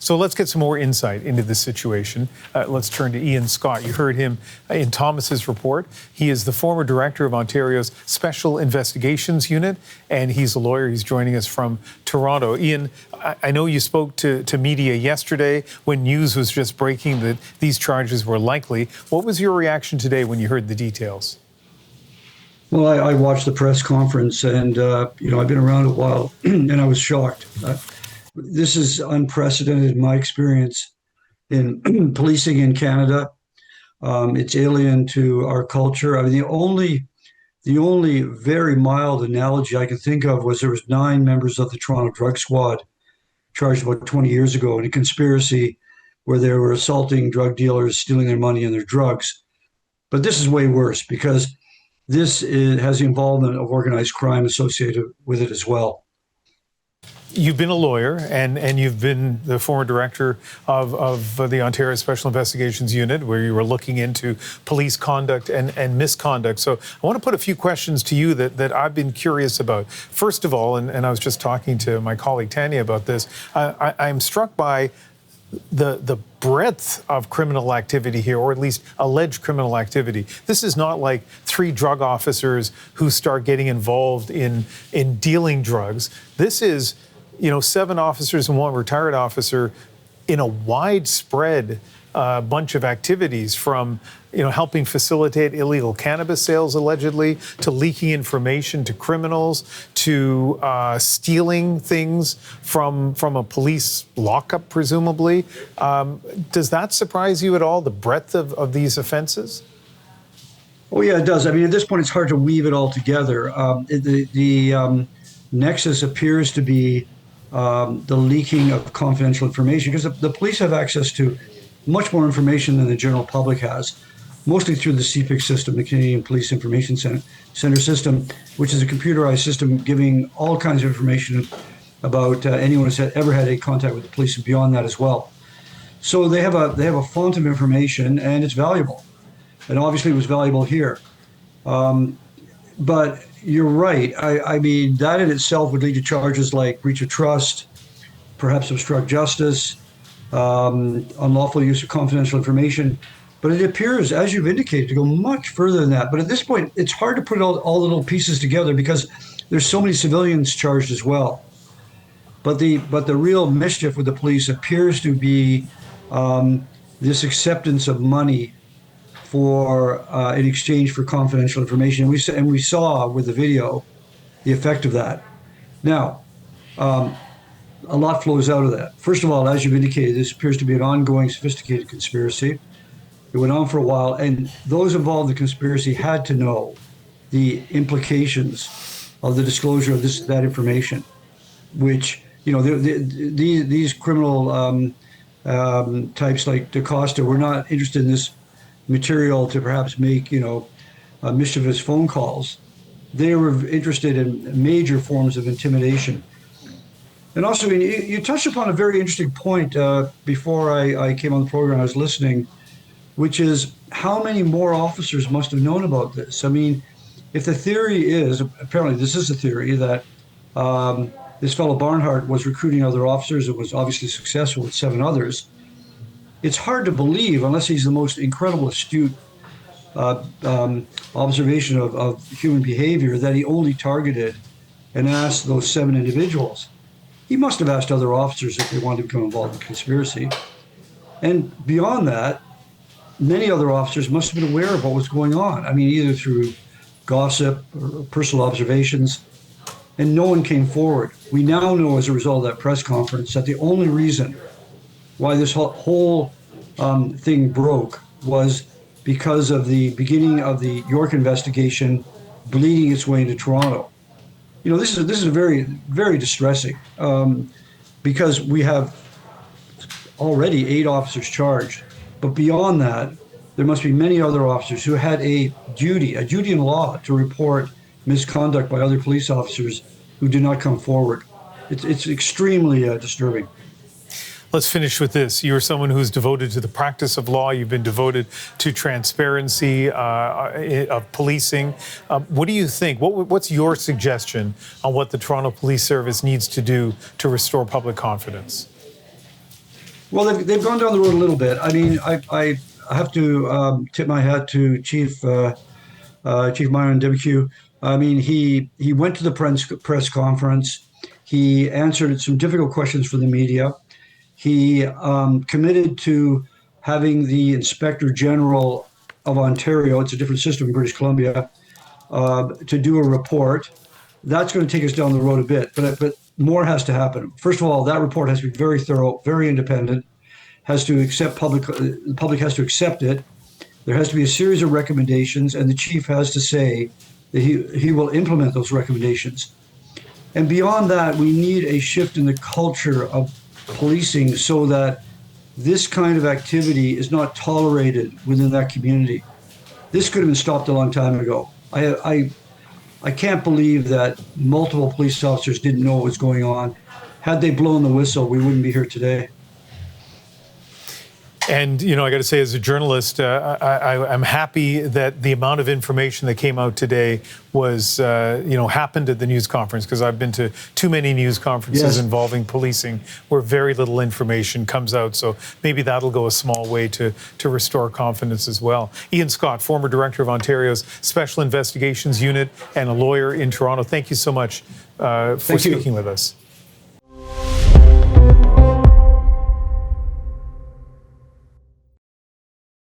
So let's get some more insight into this situation. Let's turn to Ian Scott. You heard him in Thomas's report. He is the former director of Ontario's Special Investigations Unit, and he's a lawyer. He's joining us from Toronto. Ian, I know you spoke to media yesterday when news was just breaking that these charges were likely. What was your reaction today when you heard the details? Well, I watched the press conference, and I've been around a while, and I was shocked. This is unprecedented in my experience in policing in Canada. It's alien to our culture. I mean, the only very mild analogy I can think of was there was 9 members of the Toronto Drug Squad charged about 20 years ago in a conspiracy where they were assaulting drug dealers, stealing their money and their drugs. But this is way worse because this has the involvement of organized crime associated with it as well. You've been a lawyer, and you've been the former director of the Ontario Special Investigations Unit, where you were looking into police conduct and misconduct. So I want to put a few questions to you that I've been curious about. First of all, and I was just talking to my colleague Tanya about this, I'm struck by the breadth of criminal activity here, or at least alleged criminal activity. This is not like 3 drug officers who start getting involved in dealing drugs. This is 7 officers and 1 retired officer in a widespread bunch of activities, from helping facilitate illegal cannabis sales allegedly, to leaking information to criminals, to stealing things from a police lockup, presumably. Does that surprise you at all, the breadth of these offenses? Oh yeah, it does. I mean, at this point, it's hard to weave it all together. The nexus appears to be the leaking of confidential information, because the police have access to much more information than the general public has, mostly through the CPIC system, the Canadian Police Information Center system, which is a computerized system giving all kinds of information about anyone who's ever had any contact with the police and beyond that as well. So they have a font of information, and it's valuable, and obviously it was valuable here. But you're right. I mean, that in itself would lead to charges like breach of trust, perhaps obstruct justice, unlawful use of confidential information. But it appears, as you've indicated, to go much further than that. But at this point, it's hard to put all the little pieces together because there's so many civilians charged as well. But the real mischief with the police appears to be this acceptance of money for in exchange for confidential information. And we saw with the video the effect of that. Now, a lot flows out of that. First of all, as you've indicated, this appears to be an ongoing, sophisticated conspiracy. It went on for a while, and those involved in the conspiracy had to know the implications of the disclosure of that information, which, these criminal types like DaCosta were not interested in this material to perhaps make, mischievous phone calls. They were interested in major forms of intimidation. And also, you touched upon a very interesting point before I came on the program. I was listening, which is how many more officers must have known about this. I mean, if the theory is, apparently this is a theory, that this fellow Barnhart was recruiting other officers and was obviously successful with 7 others, it's hard to believe, unless he's the most incredible astute observation of human behavior, that he only targeted and asked those 7 individuals. He must have asked other officers if they wanted to become involved in the conspiracy. And beyond that, many other officers must have been aware of what was going on. I mean, either through gossip or personal observations, and no one came forward. We now know, as a result of that press conference, that the only reason why this whole thing broke was because of the beginning of the York investigation bleeding its way into Toronto. This is very, very distressing because we have already 8 officers charged, but beyond that, there must be many other officers who had a duty in law to report misconduct by other police officers who did not come forward. It's extremely disturbing. Let's finish with this. You're someone who's devoted to the practice of law. You've been devoted to transparency of policing. What do you think? What's your suggestion on what the Toronto Police Service needs to do to restore public confidence? Well, they've gone down the road a little bit. I mean, I have to tip my hat to Chief Myron WQ. I mean, he went to the press conference. He answered some difficult questions for the media. He committed to having the Inspector General of Ontario, it's a different system in British Columbia, to do a report. That's going to take us down the road a bit, but more has to happen. First of all, that report has to be very thorough, very independent, has to accept the public has to accept it. There has to be a series of recommendations, and the chief has to say that he will implement those recommendations. And beyond that, we need a shift in the culture of policing so that this kind of activity is not tolerated within that community. This could have been stopped a long time ago. I can't believe that multiple police officers didn't know what was going on. Had they blown the whistle, we wouldn't be here today. And, you know, I got to say, as a journalist, I'm happy that the amount of information that came out today was, happened at the news conference, because I've been to too many news conferences involving policing where very little information comes out. So maybe that'll go a small way to restore confidence as well. Ian Scott, former director of Ontario's Special Investigations Unit and a lawyer in Toronto, thank you so much for speaking with us.